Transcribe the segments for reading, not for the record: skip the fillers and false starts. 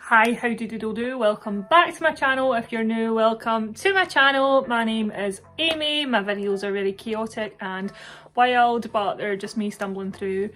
Hi, how do? Welcome back to my channel. If you're new, welcome to my channel. My name is Amy. My videos are very chaotic and wild, but they're just me stumbling through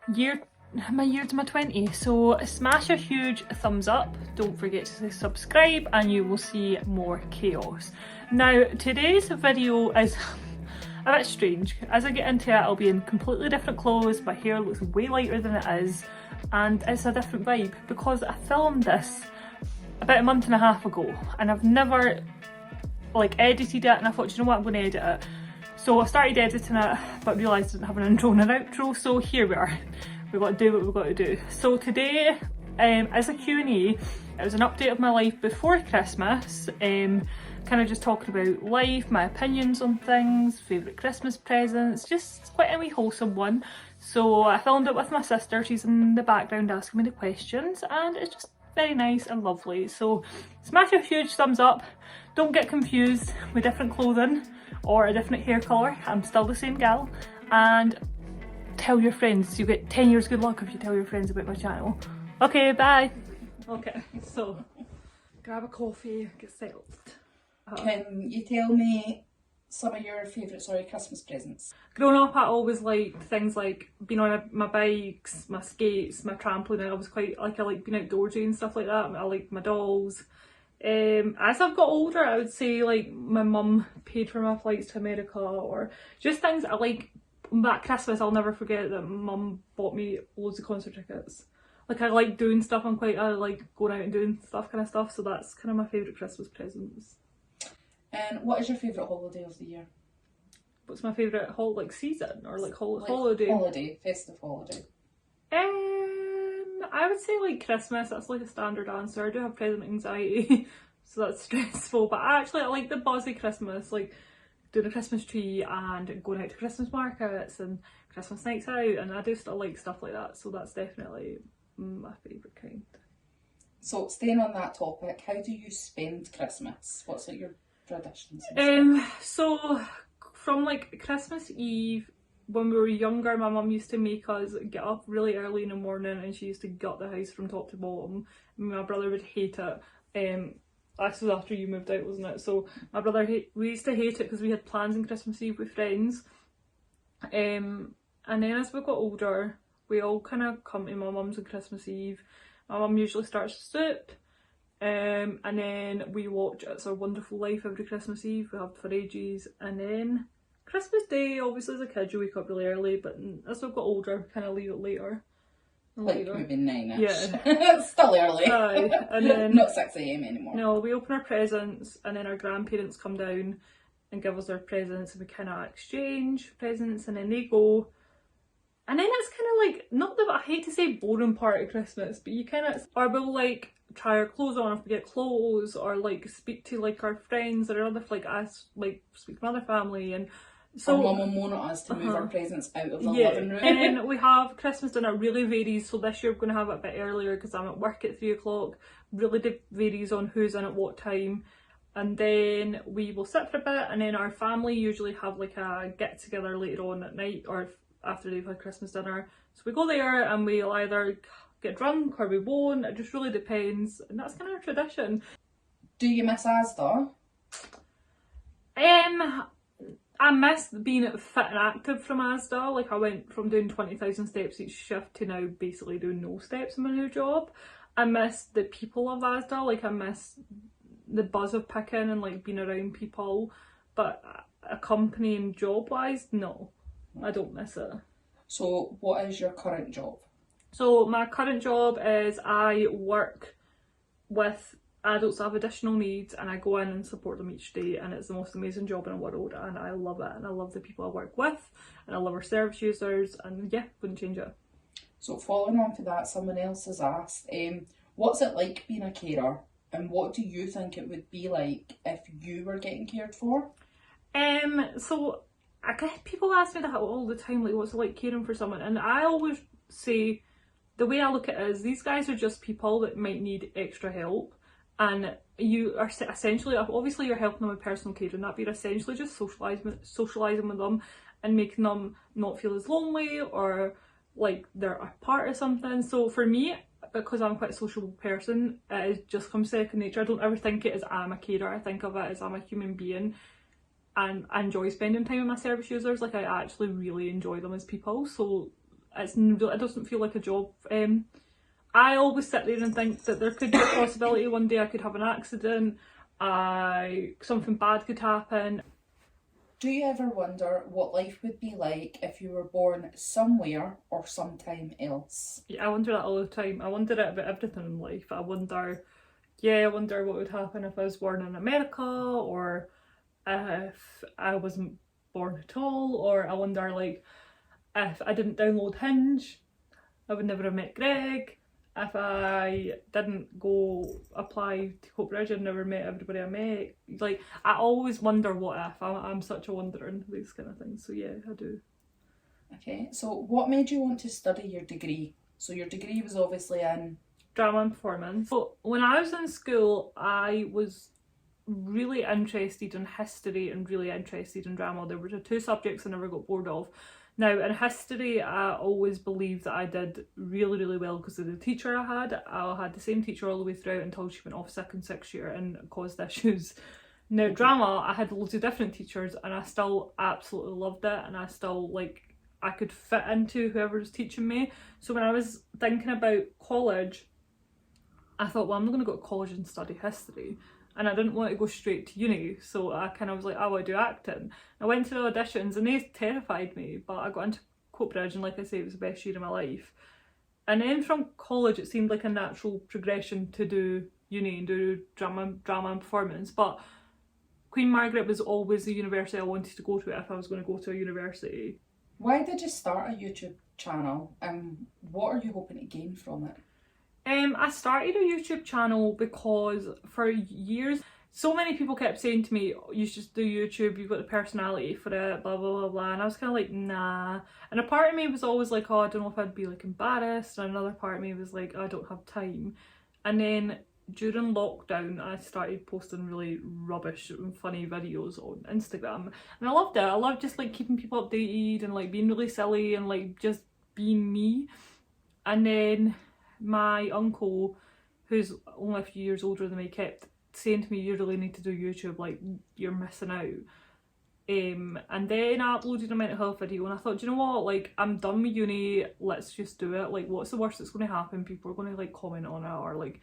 my year to my 20s. So smash a huge thumbs up. Don't forget to subscribe and you will see more chaos. Now, today's video is a bit strange. As I get into it, I'll be in completely different clothes. My hair looks way lighter than it is. And it's a different vibe because I filmed this about a month and a half ago and I've never edited it, and I thought, you know what, I'm going to edit it. So I started editing it but realised I didn't have an intro and an outro, so here we are. We've got to do what we've got to do. So today, as a Q&A, it was an update of my life before Christmas, kind of just talking about life, my opinions on things, favourite Christmas presents, just quite a wee wholesome one. So I filmed it with my sister, she's in the background asking me the questions, and it's just very nice and lovely. So smash a huge thumbs up, don't get confused with different clothing or a different hair colour, I'm still the same gal, and tell your friends. You get 10 years good luck if you tell your friends about my channel. Okay, bye. Okay, so grab a coffee, get settled. Can you tell me some of your favourite Christmas presents? Growing up, I always liked things like being on my bikes, my skates, my trampoline. I was quite I like being outdoorsy and stuff like that. I like my dolls. As I've got older, I would say like my mum paid for my flights to America, or just things I like. That Christmas, I'll never forget that mum bought me loads of concert tickets. Like, I like doing stuff. I like going out and doing stuff, kind of stuff. So that's kind of my favourite Christmas presents. And what is your favourite holiday of the year? What's my favourite season or holiday? Holiday, festive holiday. I would say like Christmas. That's like a standard answer. I do have present anxiety, so that's stressful. But I like the buzzy Christmas, like doing a Christmas tree and going out to Christmas markets and Christmas nights out, and I do still like stuff like that. So that's definitely my favourite kind. So staying on that topic, how do you spend Christmas? What's like your traditions? So from like Christmas Eve, when we were younger, my mum used to make us get up really early in the morning and she used to gut the house from top to bottom. My brother would hate it. This was after you moved out, wasn't it? So my brother, we used to hate it because we had plans on Christmas Eve with friends. And then as we got older, we all kind of come to my mum's on Christmas Eve. My mum usually starts soup. And then we watch It's Our Wonderful Life every Christmas Eve. We have for ages, and then Christmas Day, obviously as a kid you wake up really early, but as we've got older we kind of leave it later. Like maybe 9ish. Yeah. It's still early. Aye. And then not 6 AM anymore. No, we open our presents and then our grandparents come down and give us their presents and we kind of exchange presents and then they go. And then it's kind of like, not that I hate to say boring part of Christmas, but you kind of, or we'll like try our clothes on if we get clothes, or like speak to like our friends or other, like us, like speak to my other family, and so our mum will moan at us to move our presents out of the living room. And then we have Christmas dinner, really varies. So this year we're going to have it a bit earlier because I'm at work at 3 o'clock. Really varies on who's in at what time. And then we will sit for a bit, and then our family usually have like a get together later on at night or after they've had Christmas dinner. So we go there and we'll either get drunk or we won't. It just really depends, and that's kind of our tradition. Do you miss Asda? I miss being fit and active from Asda. Like, I went from doing 20,000 steps each shift to now basically doing no steps in my new job. I miss the people of Asda. Like, I miss the buzz of picking and like being around people, but accompanying job wise, no, I don't miss it. So what is your current job? So my current job is I work with adults that have additional needs and I go in and support them each day, and it's the most amazing job in the world and I love it, and I love the people I work with and I love our service users, and yeah, wouldn't change it. So following on to that, someone else has asked, what's it like being a carer, and what do you think it would be like if you were getting cared for? So I get people ask me that all the time, like what's it like caring for someone, and I always say the way I look at it is these guys are just people that might need extra help, and you are essentially, obviously you're helping them with personal care and that, but you're essentially just socialising with them and making them not feel as lonely or like they're a part of something. So for me, because I'm quite a sociable person, it just comes second nature. I don't ever think it as I'm a carer, I think of it as I'm a human being, and I enjoy spending time with my service users. Like I actually really enjoy them as people, so it doesn't feel like a job. I always sit there and think that there could be a possibility one day I could have an accident, something bad could happen. Do you ever wonder what life would be like if you were born somewhere or sometime else? Yeah, I wonder that all the time. I wonder it about everything in life. I wonder what would happen if I was born in America, or if I wasn't born at all, or I wonder like if I didn't download Hinge, I would never have met Greg. If I didn't go apply to Coatbridge, I'd never met everybody I met. Like, I always wonder what if. I'm such a wanderer into these kind of things. So yeah, I do. Okay, so what made you want to study your degree? So your degree was obviously in drama and performance. So when I was in school, I was really interested in history and really interested in drama. There were the two subjects I never got bored of. Now, in history, I always believed that I did really, really well because of the teacher I had. I had the same teacher all the way throughout until she went off sick in 6th year and caused issues. Now, drama, I had loads of different teachers and I still absolutely loved it, and I still, like, I could fit into whoever was teaching me. So when I was thinking about college, I thought, well, I'm not going to go to college and study history. And I didn't want to go straight to uni, so I kind of was like, I want to do acting. I went to the auditions and they terrified me, but I got into Coatbridge and like I say, it was the best year of my life. And then from college, it seemed like a natural progression to do uni and do drama and performance. But Queen Margaret was always the university I wanted to go to if I was going to go to a university. Why did you start a YouTube channel, and what are you hoping to gain from it? I started a YouTube channel because for years so many people kept saying to me, oh, you should do YouTube, you've got the personality for it, blah blah blah blah, and I was kind of like, nah. And a part of me was always like, oh, I don't know if I'd be like embarrassed, and another part of me was like, oh, I don't have time. And then during lockdown I started posting really rubbish and funny videos on Instagram, and I loved it. I loved just like keeping people updated and like being really silly and like just being me. And then my uncle, who's only a few years older than me, kept saying to me, you really need to do YouTube, like you're missing out. And then I uploaded a mental health video and I thought, do you know what, like I'm done with uni, let's just do it. Like what's the worst that's going to happen? People are going to like comment on it, or like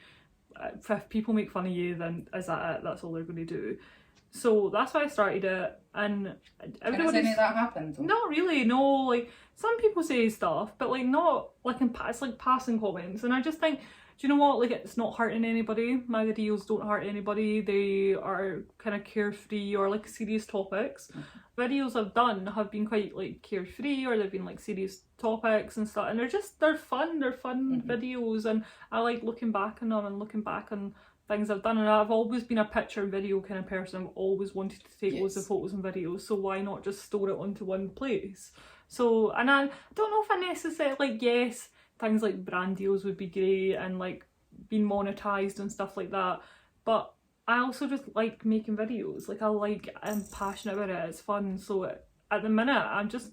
if people make fun of you, then is that it? That's all they're going to do. So that's why I started it. And has any of that happened? Not really, no. Like some people say stuff, but like not like it's like passing comments, and I just think, do you know what, like it's not hurting anybody. My videos don't hurt anybody. They are kind of carefree or like serious topics. Videos I've done have been quite like carefree, or they've been like serious topics and stuff, and they're fun videos, and I like looking back on them and looking back on things I've done. And I've always been a picture and video kind of person. I've always wanted to take loads of photos and videos, so why not just store it onto one place? So, and I don't know if I necessarily, like, yes, things like brand deals would be great and like being monetized and stuff like that, but I also just like making videos. Like I'm passionate about it, it's fun. So at the minute I'm just,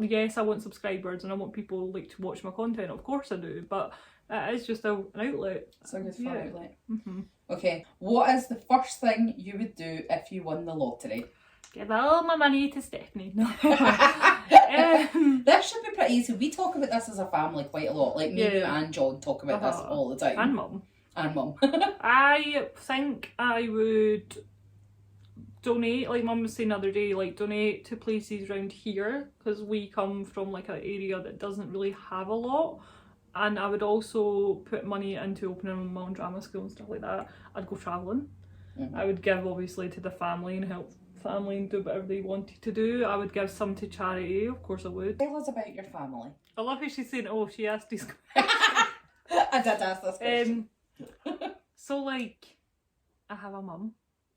yes, I want subscribers and I want people like to watch my content, of course I do, but it is just an outlet. It's a good fun outlet. Okay, what is the first thing you would do if you won the lottery? Give all my money to Stephanie. No. This should be pretty easy. We talk about this as a family quite a lot. Like me, you and John talk about this all the time. And Mum. And Mum. I think I would donate, like Mum was saying the other day, like donate to places around here, because we come from like an area that doesn't really have a lot. And I would also put money into opening my own drama school and stuff like that. I'd go travelling. I would give obviously to the family and help family and do whatever they wanted to do. I would give some to charity, of course I would. Tell us about your family. I love how she's saying, oh, she asked these questions. I did ask this question. So like, I have a mum,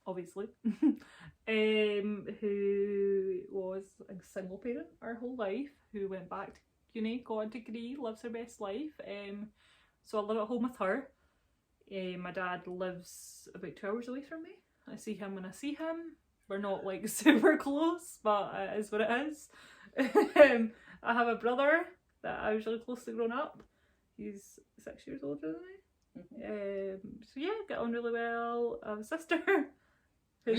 obviously, who was a single parent her whole life, who went back to uni, got a degree, lives her best life. So I live at home with her. My dad lives about 2 hours away from me. I see him when I see him. We're not like super close, but it is what it is. I have a brother that I was really close to growing up. He's 6 years older than me. So yeah, get on really well. I have a sister who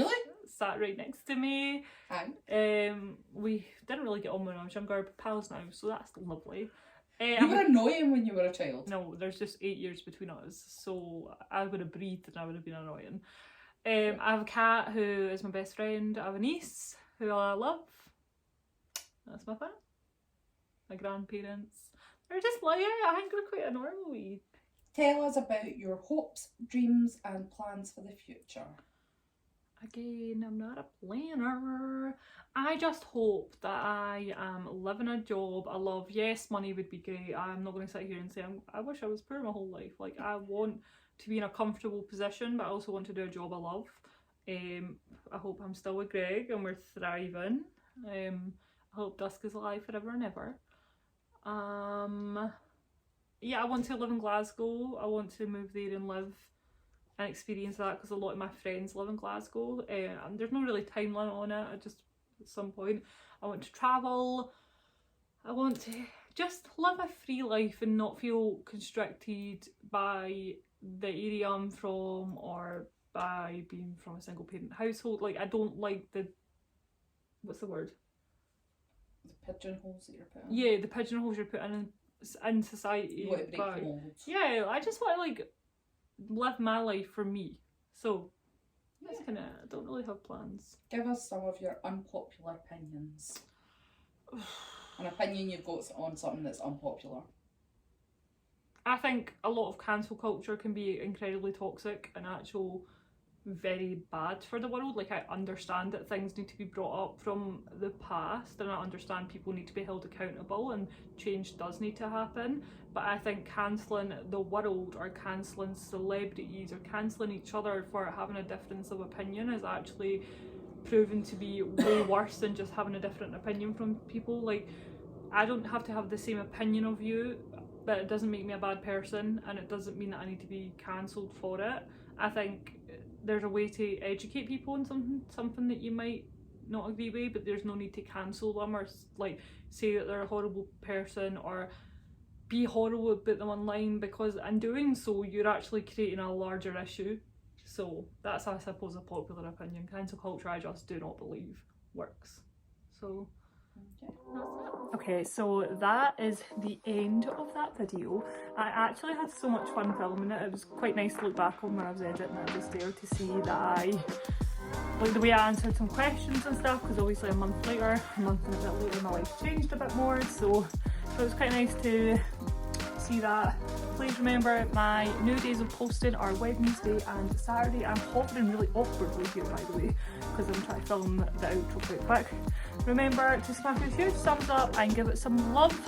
sat right next to me. Hi. We didn't really get on when I was younger, but pals now, so that's lovely. You were annoying when you were a child. No, there's just 8 years between us, so I would have breathed and I would have been annoying. I have a cat who is my best friend. I have a niece who I love. That's my family. My grandparents. They're just like, yeah, I think we're quite a normal wee. Tell us about your hopes, dreams and plans for the future. Again, I'm not a planner. I just hope that I am living a job I love. Yes, money would be great. I'm not going to sit here and say I wish I was poor my whole life. Like, I want to be in a comfortable position, but I also want to do a job I love. I hope I'm still with Greg and we're thriving. I hope Dusk is alive forever and ever. Yeah, I want to live in Glasgow. I want to move there and live and experience that, because a lot of my friends live in Glasgow. And there's no really time limit on it. I just, at some point, I want to travel. I want to just live a free life and not feel constricted by the area I'm from or by being from a single parent household. Like, I don't like the, what's the word? The pigeonholes that you're put in. Yeah, the pigeonholes you're put in society. You want to break the mold. Yeah, I just want to like live my life for me. So that's kind of, I don't really have plans. Give us some of your unpopular opinions. An opinion you've got on something that's unpopular. I think a lot of cancel culture can be incredibly toxic and actual very bad for the world. Like, I understand that things need to be brought up from the past, and I understand people need to be held accountable and change does need to happen, but I think cancelling the world or cancelling celebrities or cancelling each other for having a difference of opinion is actually proven to be way worse than just having a different opinion from people. Like, I don't have to have the same opinion of you, but it doesn't make me a bad person, and it doesn't mean that I need to be cancelled for it. I think there's a way to educate people on something that you might not agree with, but there's no need to cancel them or like say that they're a horrible person or be horrible about them online, because in doing so you're actually creating a larger issue. So that's, I suppose, a popular opinion. Cancel culture, I just do not believe works. So okay, so that is the end of that video. I actually had so much fun filming it. It was quite nice to look back on when I was editing it just there to see that I, like, the way I answered some questions and stuff, because obviously a month and a bit later my life changed a bit more, so it was quite nice to see that. Please remember, my new days of posting are Wednesday and Saturday. I'm hovering really awkwardly here, by the way, because I'm trying to film the outro quite quick. Remember to smash a huge thumbs up and give it some love.